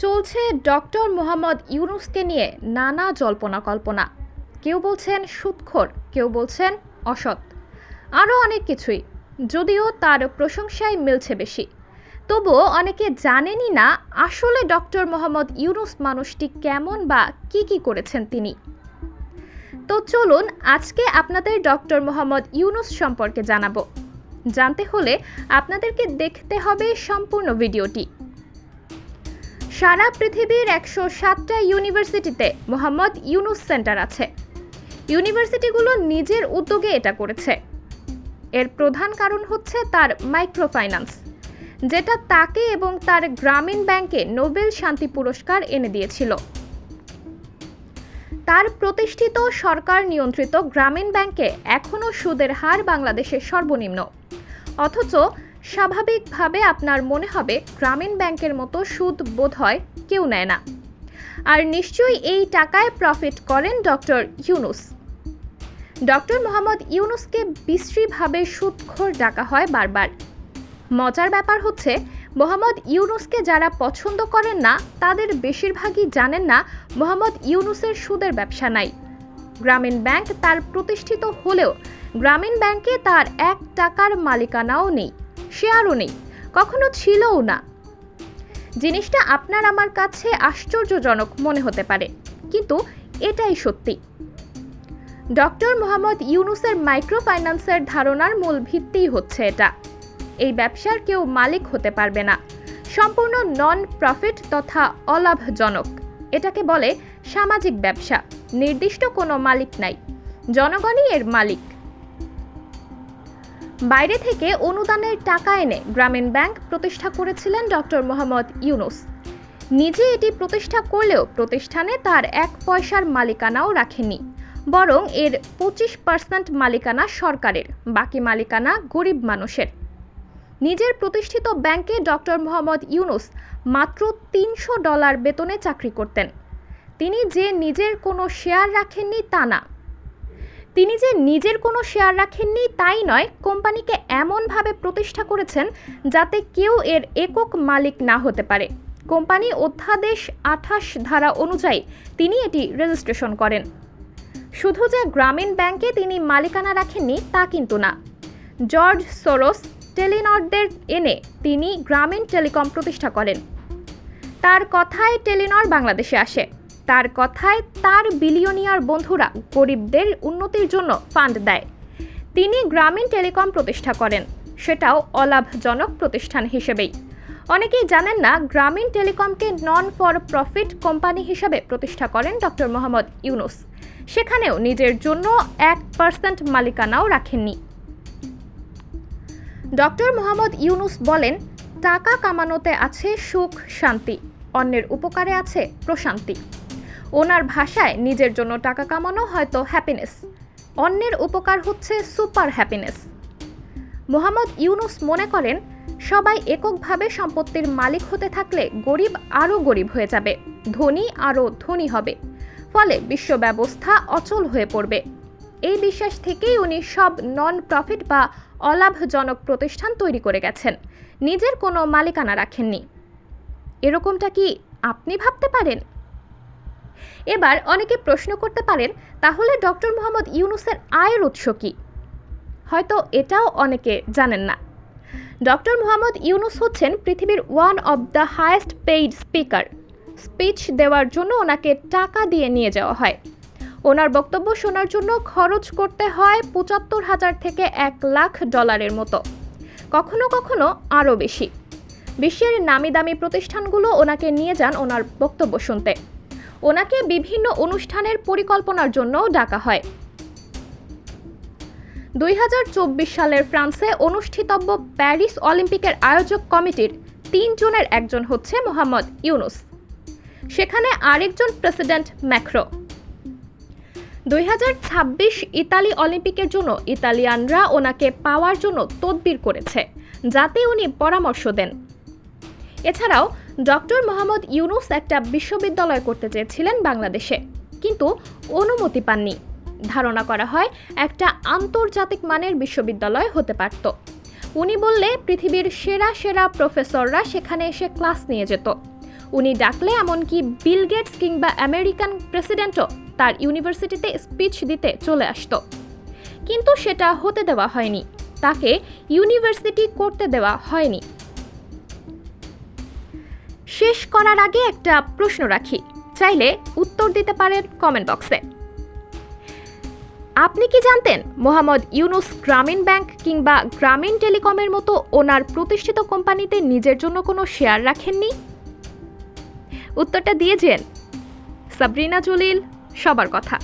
চলছে ডক্টর মোহাম্মদ ইউনূসকে নিয়ে নানা জল্পনা কল্পনা। কেউ বলছেন সুদখোর, কেউ বলছেন অসৎ, আরও অনেক কিছুই। যদিও তার প্রশংসায় মিলছে বেশি, তবুও অনেকে জানেনই না আসলে ডক্টর মোহাম্মদ ইউনূস মানুষটি কেমন বা কি করেছেন তিনি। তো চলুন আজকে আপনাদের ডক্টর মোহাম্মদ ইউনূস সম্পর্কে জানাবো। জানতে হলে আপনাদেরকে দেখতে হবে সম্পূর্ণ ভিডিওটি। সারা পৃথিবীর 107টা ইউনিভার্সিটিতে মোহাম্মদ ইউনূস সেন্টার আছে। ইউনিভার্সিটিগুলো নিজের উদ্যোগে এটা করেছে। এর প্রধান কারণ হচ্ছে তার মাইক্রো ফাইন্যান্স, যেটা তাকে এবং তার গ্রামীণ ব্যাংকে নোবেল শান্তি পুরস্কার এনে দিয়েছিল। তার প্রতিষ্ঠিত সরকার নিয়ন্ত্রিত গ্রামীণ ব্যাংকে এখনও সুদের হার বাংলাদেশের সর্বনিম্ন, অথচ স্বাভাবিকভাবে আপনার মনে হবে গ্রামীণ ব্যাংকের মতো সুদ বোধহয় কেউ নেয় না। আর নিশ্চয়ই এই টাকায় প্রফিট করেন ডক্টর ইউনূস। ডক্টর মোহাম্মদ ইউনূসকে বিশ্রীভাবে সুদখোর ডাকা হয় বারবার। মজার ব্যাপার হচ্ছে, মোহাম্মদ ইউনূসকে যারা পছন্দ করেন না তাদের বেশিরভাগই জানেন না মোহাম্মদ ইউনূসের সুদের ব্যবসা নাই। গ্রামীণ ব্যাংক তার প্রতিষ্ঠিত হলেও গ্রামীণ ব্যাংকে তার 1 টাকার মালিকানাও নেই, শেয়ারও নেই, কখনো ছিলও না। জিনিসটা আপনার আমার কাছে আশ্চর্যজনক মনে হতে পারে, কিন্তু এটাই সত্যি। ডক্টর মোহাম্মদ ইউনূসের মাইক্রো ফাইন্যান্সের ধারণার মূল ভিত্তিই হচ্ছে এটা। এই ব্যবসার কেউ মালিক হতে পারবে না, সম্পূর্ণ নন প্রফিট তথা অলাভজনক। এটাকে বলে সামাজিক ব্যবসা। নির্দিষ্ট কোনো মালিক নাই, জনগণই এর মালিক। বাইরে থেকে অনুদানের টাকা এনে গ্রামীণ ব্যাংক প্রতিষ্ঠা করেছিলেন ডক্টর মোহাম্মদ ইউনূস। নিজে এটি প্রতিষ্ঠা করলেও প্রতিষ্ঠানে তার 1 পয়সার মালিকানাও রাখেননি, বরং এর 25% মালিকানা সরকারের, বাকি মালিকানা গরিব মানুষের। নিজের প্রতিষ্ঠিত ব্যাংকে ডক্টর মোহাম্মদ ইউনূস মাত্র $300 বেতনে চাকরি করতেন। তিনি যে নিজের কোনো শেয়ার রাখেননি তাই নয়, কোম্পানিকে এমনভাবে প্রতিষ্ঠা করেছেন যাতে কেউ এর একক মালিক না হতে পারে। কোম্পানি অধ্যাদেশ 28 ধারা অনুযায়ী তিনি এটি রেজিস্ট্রেশন করেন। শুধু যে গ্রামীণ ব্যাংকে তিনি মালিকানা রাখেননি তা কিন্তু না। জর্জ সোরস, টেলিনরদের এনে তিনি গ্রামীণ টেলিকম প্রতিষ্ঠা করেন। তার কথায় টেলিনর বাংলাদেশে আসে। তার কথায় তার বিলিয়নিয়ার বন্ধুরা গরিবদের উন্নতির জন্য ফান্ড দেয়। তিনি গ্রামীণ টেলিকম প্রতিষ্ঠা করেন, সেটাও অলাভজনক প্রতিষ্ঠান হিসেবেই। অনেকেই জানেন না গ্রামীণ টেলিকমকে নন ফর প্রফিট কোম্পানি হিসেবে প্রতিষ্ঠা করেন ডক্টর মোহাম্মদ ইউনূস। সেখানেও নিজের জন্য 1% মালিকানাও রাখেননি। ডক্টর মোহাম্মদ ইউনূস বলেন, টাকা কামানোতে আছে সুখ শান্তি, অন্যের উপকারে আছে প্রশান্তি। ওনার ভাষায় নিজের জন্য টাকা কামানো হয়তো হ্যাপিনেস, অন্যের উপকার হচ্ছে সুপার হ্যাপিনেস। মোহাম্মদ ইউনূস মনে করেন, সবাই এককভাবে সম্পত্তির মালিক হতে থাকলে গরিব আরও গরিব হয়ে যাবে, ধনী আরও ধনী হবে, ফলে বিশ্ব ব্যবস্থা অচল হয়ে পড়বে। এই বিশ্বাস থেকেই উনি সব নন প্রফিট বা অলাভজনক প্রতিষ্ঠান তৈরি করে গেছেন, নিজের কোনো মালিকানা রাখেননি। এরকমটা কি আপনি ভাবতে পারেন? এবার অনেকে প্রশ্ন করতে পারেন, তাহলে ডক্টর মোহাম্মদ ইউনূসের আয়ের উৎস কি? হয়তো এটাও অনেকে জানেন না। ডক্টর মোহাম্মদ ইউনূস হচ্ছেন পৃথিবীর one of the highest paid speaker. Speech দেওয়ার জন্য ওনাকে টাকা দিয়ে নিয়ে যাওয়া হয়। ওনার বক্তব্য শোনার জন্য খরচ করতে হয় $75,000 থেকে $1 লাখ মতো, কখনো কখনো আরও বেশি। বিশ্বের নামি দামি প্রতিষ্ঠানগুলো ওনাকে নিয়ে যান ওনার বক্তব্য শুনতে। ওনাকে বিভিন্ন অনুষ্ঠানের পরিকল্পনার জন্যও ডাকা হয়। 2024 সালের ফ্রান্সে অনুষ্ঠিতব্য প্যারিস অলিম্পিকের আয়োজক কমিটির 3 জনের একজন হচ্ছে মোহাম্মদ ইউনূস। সেখানে আরেকজন প্রেসিডেন্ট ম্যাক্রো। 2026 ইতালি অলিম্পিকের জন্য ইতালিয়ানরা ওনাকে পাওয়ার জন্য তদবির করেছে, যাতে উনি পরামর্শ দেন। এছাড়াও ডক্টর মোহাম্মদ ইউনূস একটা বিশ্ববিদ্যালয় করতে চেয়েছিলেন বাংলাদেশে, কিন্তু অনুমতি পাননি। ধারণা করা হয় একটা আন্তর্জাতিক মানের বিশ্ববিদ্যালয় হতে পারত। উনি বললে পৃথিবীর সেরা প্রফেসররা সেখানে এসে ক্লাস নিয়ে যেত। উনি ডাকলে এমনকি বিল গেটস কিংবা আমেরিকান প্রেসিডেন্টও তার ইউনিভার্সিটিতে স্পিচ দিতে চলে আসতো। কিন্তু সেটা হতে দেওয়া হয়নি, তাকে ইউনিভার্সিটি করতে দেওয়া হয়নি। শেষ করার আগে একটা প্রশ্ন রাখি, চাইলে উত্তর দিতে পারেন কমেন্ট বক্সে। আপনি কি জানতেন মোহাম্মদ ইউনূস গ্রামীণ ব্যাংক কিংবা গ্রামীণ টেলিকমের মতো ওনার প্রতিষ্ঠিত কোম্পানিতে নিজের জন্য কোনো শেয়ার রাখেননি? উত্তরটা দিয়েছেন সাবরিনা জলিল, সবার কথা।